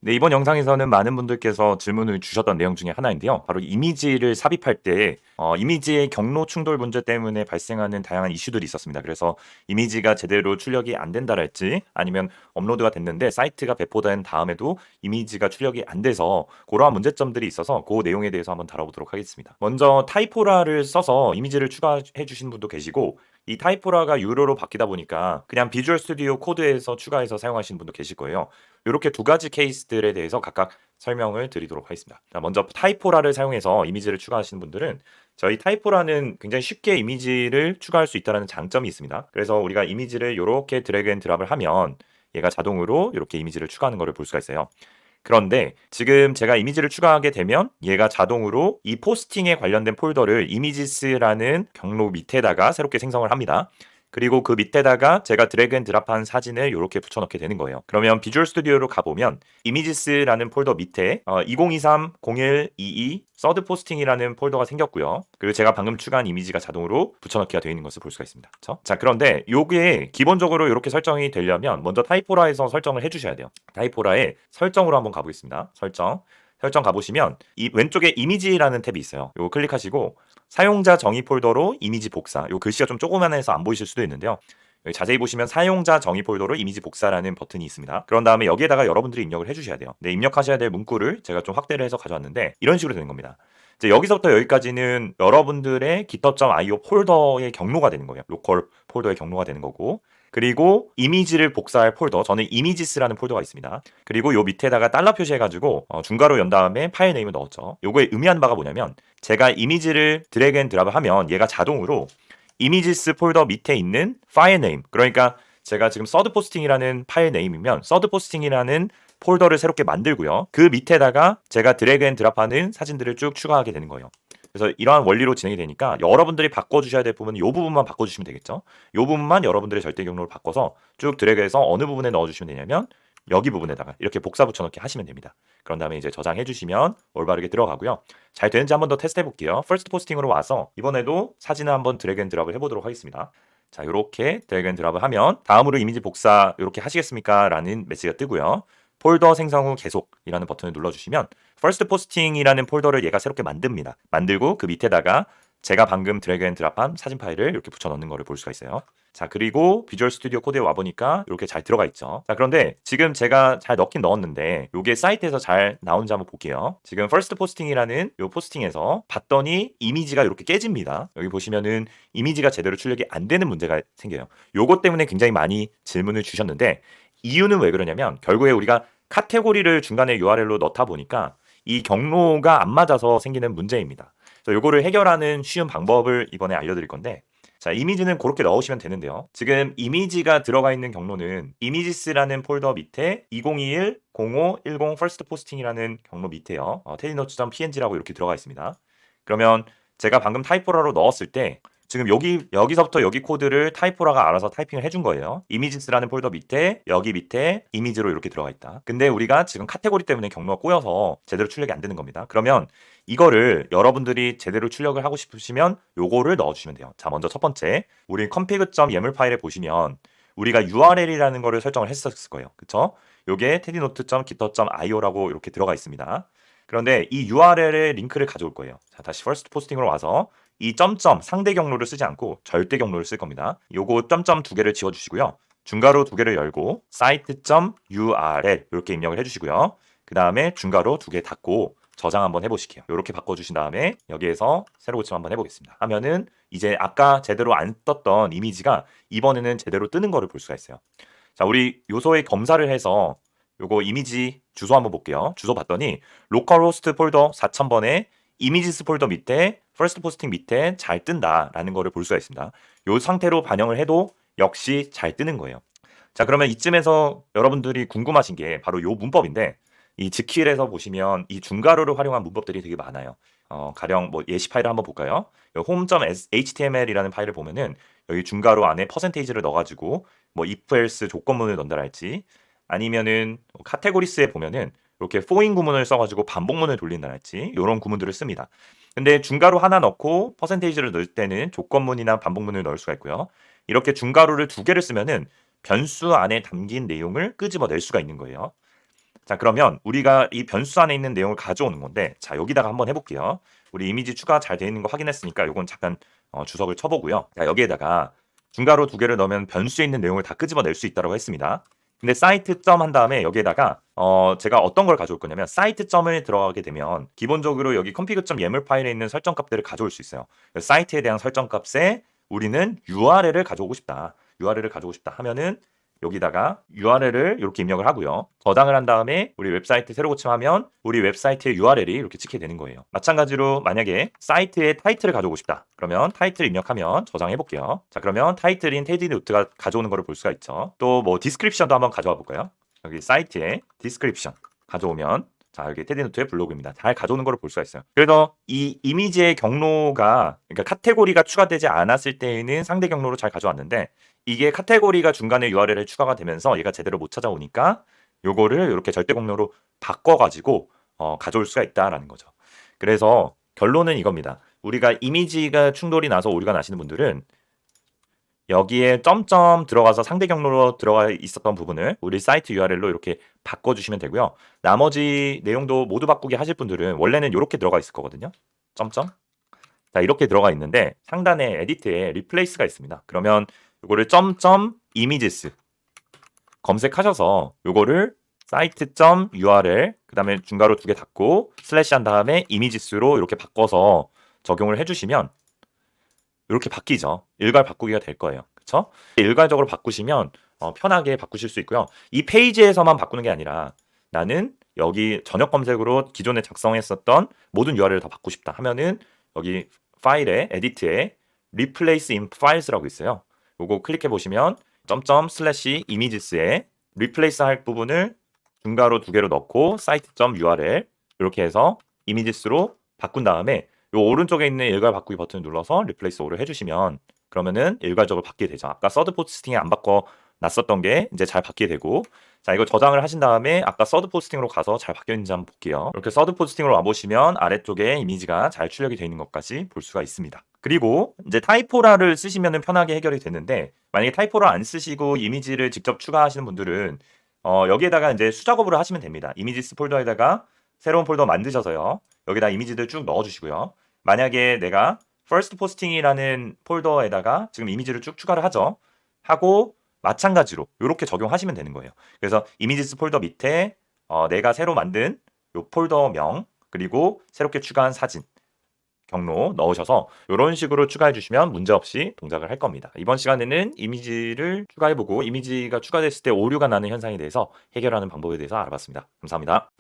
네, 이번 영상에서는 많은 분들께서 질문을 주셨던 내용 중에 하나인데요. 바로 이미지를 삽입할 때 이미지의 경로 충돌 문제 때문에 발생하는 다양한 이슈들이 있었습니다. 그래서 이미지가 제대로 출력이 안 된다랄지 아니면 업로드가 됐는데 사이트가 배포된 다음에도 이미지가 출력이 안 돼서 그러한 문제점들이 있어서 그 내용에 대해서 한번 다뤄보도록 하겠습니다. 먼저 타이포라를 써서 이미지를 추가해 주신 분도 계시고, 이 타이포라가 유료로 바뀌다 보니까 그냥 비주얼 스튜디오 코드에서 추가해서 사용하시는 분도 계실 거예요. 이렇게 두 가지 케이스들에 대해서 각각 설명을 드리도록 하겠습니다. 자, 먼저 타이포라를 사용해서 이미지를 추가하시는 분들은 저희 타이포라는 굉장히 쉽게 이미지를 추가할 수 있다는 장점이 있습니다. 그래서 우리가 이미지를 이렇게 드래그 앤 드랍을 하면 얘가 자동으로 이렇게 이미지를 추가하는 것을 볼 수가 있어요. 그런데 지금 제가 이미지를 추가하게 되면 얘가 자동으로 이 포스팅에 관련된 폴더를 이미지스라는 경로 밑에다가 새롭게 생성을 합니다. 그리고 그 밑에다가 제가 드래그 앤 드랍한 사진을 이렇게 붙여넣게 되는 거예요. 그러면 비주얼 스튜디오로 가보면 이미지스라는 폴더 밑에 2023, 01, 22 서드 포스팅이라는 폴더가 생겼고요. 그리고 제가 방금 추가한 이미지가 자동으로 붙여넣기가 되어 있는 것을 볼 수가 있습니다. 그렇죠? 자, 그런데 요게 기본적으로 이렇게 설정이 되려면 먼저 타이포라에서 설정을 해주셔야 돼요. 타이포라의 설정으로 한번 가보겠습니다. 설정 가보시면 이 왼쪽에 이미지라는 탭이 있어요. 요거 클릭하시고 사용자 정의 폴더로 이미지 복사. 요 글씨가 좀 조그만해서 안 보이실 수도 있는데요. 여기 자세히 보시면 사용자 정의 폴더로 이미지 복사라는 버튼이 있습니다. 그런 다음에 여기에다가 여러분들이 입력을 해주셔야 돼요. 네, 입력하셔야 될 문구를 제가 좀 확대를 해서 가져왔는데 이런 식으로 되는 겁니다. 이제 여기서부터 여기까지는 여러분들의 github.io 폴더의 경로가 되는 거예요. 로컬 폴더의 경로가 되는 거고, 그리고 이미지를 복사할 폴더, 저는 이미지스라는 폴더가 있습니다. 그리고 요 밑에다가 달러 표시해가지고 중괄호 연 다음에 파일 네임을 넣었죠. 요거에 의미하는 바가 뭐냐면 제가 이미지를 드래그 앤 드랍을 하면 얘가 자동으로 이미지스 폴더 밑에 있는 파일 네임, 그러니까 제가 지금 서드 포스팅이라는 파일 네임이면 서드 포스팅이라는 폴더를 새롭게 만들고요. 그 밑에다가 제가 드래그 앤 드랍하는 사진들을 쭉 추가하게 되는 거예요. 그래서 이러한 원리로 진행이 되니까 여러분들이 바꿔주셔야 될 부분은 이 부분만 바꿔주시면 되겠죠. 이 부분만 여러분들의 절대 경로를 바꿔서 쭉 드래그해서 어느 부분에 넣어주시면 되냐면 여기 부분에다가 이렇게 복사 붙여넣기 하시면 됩니다. 그런 다음에 이제 저장해 주시면 올바르게 들어가고요. 잘 되는지 한번 더 테스트 해볼게요. 퍼스트 포스팅으로 와서 이번에도 사진을 한번 드래그 앤 드랍을 해보도록 하겠습니다. 자, 이렇게 드래그 앤 드랍을 하면 다음으로 이미지 복사 이렇게 하시겠습니까? 라는 메시지가 뜨고요. 폴더 생성 후 계속이라는 버튼을 눌러주시면 퍼스트 포스팅이라는 폴더를 얘가 새롭게 만듭니다. 만들고 그 밑에다가 제가 방금 드래그 앤 드랍한 사진 파일을 이렇게 붙여 넣는 거를 볼 수가 있어요. 자, 그리고 비주얼 스튜디오 코드에 와보니까 이렇게 잘 들어가 있죠. 자, 그런데 지금 제가 잘 넣긴 넣었는데 이게 사이트에서 잘 나오는지 한번 볼게요. 지금 퍼스트 포스팅이라는 요 포스팅에서 봤더니 이미지가 이렇게 깨집니다. 여기 보시면은 이미지가 제대로 출력이 안 되는 문제가 생겨요. 요것 때문에 굉장히 많이 질문을 주셨는데, 이유는 왜 그러냐면 결국에 우리가 카테고리를 중간에 URL로 넣다 보니까 이 경로가 안 맞아서 생기는 문제입니다. 그래서 요거를 해결하는 쉬운 방법을 이번에 알려드릴 건데, 자, 이미지는 그렇게 넣으시면 되는데요. 지금 이미지가 들어가 있는 경로는 이미지스라는 폴더 밑에 2021 0510 퍼스트 포스팅이라는 경로 밑에요. 테디노츠.png라고 이렇게 들어가 있습니다. 그러면 제가 방금 타이포라로 넣었을 때 지금 여기서부터 여기 코드를 타이포라가 알아서 타이핑을 해준 거예요. 이미지스라는 폴더 밑에 여기 밑에 이미지로 이렇게 들어가 있다. 근데 우리가 지금 카테고리 때문에 경로가 꼬여서 제대로 출력이 안 되는 겁니다. 그러면 이거를 여러분들이 제대로 출력을 하고 싶으시면 요거를 넣어주시면 돼요. 자, 먼저 첫 번째, 우리 config.yaml 파일에 보시면 우리가 URL이라는 거를 설정을 했었을 거예요. 그쵸? 요게 tednote.github.io라고 이렇게 들어가 있습니다. 그런데 이 URL의 링크를 가져올 거예요. 자, 다시 퍼스트 포스팅으로 와서 이 점점 상대 경로를 쓰지 않고 절대 경로를 쓸 겁니다. 요거 점점 두 개를 지워주시고요. 중괄호 두 개를 열고 site.url 이렇게 입력을 해주시고요. 그 다음에 중괄호 두 개 닫고 저장 한번 해보실게요. 이렇게 바꿔주신 다음에 여기에서 새로 고침 한번 해보겠습니다. 하면은 이제 아까 제대로 안 떴던 이미지가 이번에는 제대로 뜨는 거를 볼 수가 있어요. 자, 우리 요소의 검사를 해서 요거 이미지 주소 한번 볼게요. 주소 봤더니 로컬 호스트 폴더 4000번에 이미지스 폴더 밑에 퍼스트 포스팅 밑에 잘 뜬다라는 거를 볼 수가 있습니다. 요 상태로 반영을 해도 역시 잘 뜨는 거예요. 자, 그러면 이쯤에서 여러분들이 궁금하신 게 바로 요 문법인데, 이 지킬에서 보시면 이 중괄호를 활용한 문법들이 되게 많아요. 가령 뭐 예시 파일을 한번 볼까요? home.html이라는 파일을 보면은 여기 중괄호 안에 퍼센테이지를 넣어가지고 뭐 if else 조건문을 넣는다랄지, 아니면은 카테고리스에 보면은 이렇게 foreign 구문을 써가지고 반복문을 돌린다랄지 이런 구문들을 씁니다. 근데 중괄호 하나 넣고 퍼센테이지를 넣을 때는 조건문이나 반복문을 넣을 수가 있고요. 이렇게 중괄호를 두 개를 쓰면은 변수 안에 담긴 내용을 끄집어낼 수가 있는 거예요. 자, 그러면 우리가 이 변수 안에 있는 내용을 가져오는 건데, 자, 여기다가 한번 해볼게요. 우리 이미지 추가 잘 되어 있는 거 확인했으니까 요건 잠깐 주석을 쳐보고요. 자, 여기에다가 중괄호 두 개를 넣으면 변수에 있는 내용을 다 끄집어낼 수 있다고 했습니다. 근데 사이트 점 한 다음에 여기에다가 제가 어떤 걸 가져올 거냐면 사이트 점을 들어가게 되면 기본적으로 여기 config.yaml 파일에 있는 설정 값들을 가져올 수 있어요. 사이트에 대한 설정 값에 우리는 URL을 가져오고 싶다. URL을 가져오고 싶다 하면은 여기다가 URL을 이렇게 입력을 하고요. 저장을 한 다음에 우리 웹사이트 새로 고침하면 우리 웹사이트의 URL이 이렇게 찍게 되는 거예요. 마찬가지로 만약에 사이트의 타이틀을 가져오고 싶다. 그러면 타이틀 입력하면 저장해 볼게요. 자, 그러면 타이틀인 테디노트가 가져오는 거를 볼 수가 있죠. 또 뭐 디스크립션도 한번 가져와 볼까요? 여기 사이트에 디스크립션 가져오면 자, 여기 테디노트의 블로그입니다. 잘 가져오는 거를 볼 수가 있어요. 그래서 이 이미지의 경로가 그러니까 카테고리가 추가되지 않았을 때에는 상대 경로로 잘 가져왔는데 이게 카테고리가 중간에 URL에 추가가 되면서 얘가 제대로 못 찾아오니까 요거를 이렇게 절대 경로로 바꿔가지고 가져올 수가 있다라는 거죠. 그래서 결론은 이겁니다. 우리가 이미지가 충돌이 나서 오류가 나시는 분들은 여기에 점점 들어가서 상대 경로로 들어가 있었던 부분을 우리 사이트 URL로 이렇게 바꿔주시면 되고요. 나머지 내용도 모두 바꾸기 하실 분들은 원래는 이렇게 들어가 있을 거거든요. 점점. 자, 이렇게 들어가 있는데 상단에 에디트에 replace가 있습니다. 그러면 이거를 점점 images 검색하셔서 요거를 site.url 그다음에 중괄호 두 개 닫고 슬래시 한 다음에 images로 이렇게 바꿔서 적용을 해주시면 이렇게 바뀌죠. 일괄 바꾸기가 될 거예요. 그렇죠? 일괄적으로 바꾸시면 편하게 바꾸실 수 있고요. 이 페이지에서만 바꾸는 게 아니라 나는 여기 전역 검색으로 기존에 작성했었던 모든 URL을 다 바꾸고 싶다 하면은 여기 파일에 에디트에 replace in files라고 있어요. 요거 클릭해 보시면 점점 슬래시 images에 replace 할 부분을 중괄호 두 개로 넣고 site.url 이렇게 해서 images로 바꾼 다음에 요 오른쪽에 있는 일괄 바꾸기 버튼을 눌러서 replace all을 해주시면 그러면은 일괄적으로 바뀌게 되죠. 아까 서드 포스팅에 안 바꿔 놨었던 게 이제 잘 바뀌게 되고 자 이거 저장을 하신 다음에 아까 서드 포스팅으로 가서 잘 바뀌었는지 한번 볼게요. 이렇게 서드 포스팅으로 와보시면 아래쪽에 이미지가 잘 출력이 되어 있는 것까지 볼 수가 있습니다. 그리고 이제 타이포라를 쓰시면 편하게 해결이 되는데 만약에 타이포라 안 쓰시고 이미지를 직접 추가하시는 분들은 여기에다가 이제 수작업으로 하시면 됩니다. 이미지스 폴더에다가 새로운 폴더 만드셔서요. 여기다 이미지들 쭉 넣어주시고요. 만약에 내가 first posting이라는 폴더에다가 지금 이미지를 쭉 추가를 하죠. 하고 마찬가지로 이렇게 적용하시면 되는 거예요. 그래서 이미지스 폴더 밑에 내가 새로 만든 요 폴더명 그리고 새롭게 추가한 사진 경로 넣으셔서 이런 식으로 추가해 주시면 문제없이 동작을 할 겁니다. 이번 시간에는 이미지를 추가해보고 이미지가 추가됐을 때 오류가 나는 현상에 대해서 해결하는 방법에 대해서 알아봤습니다. 감사합니다.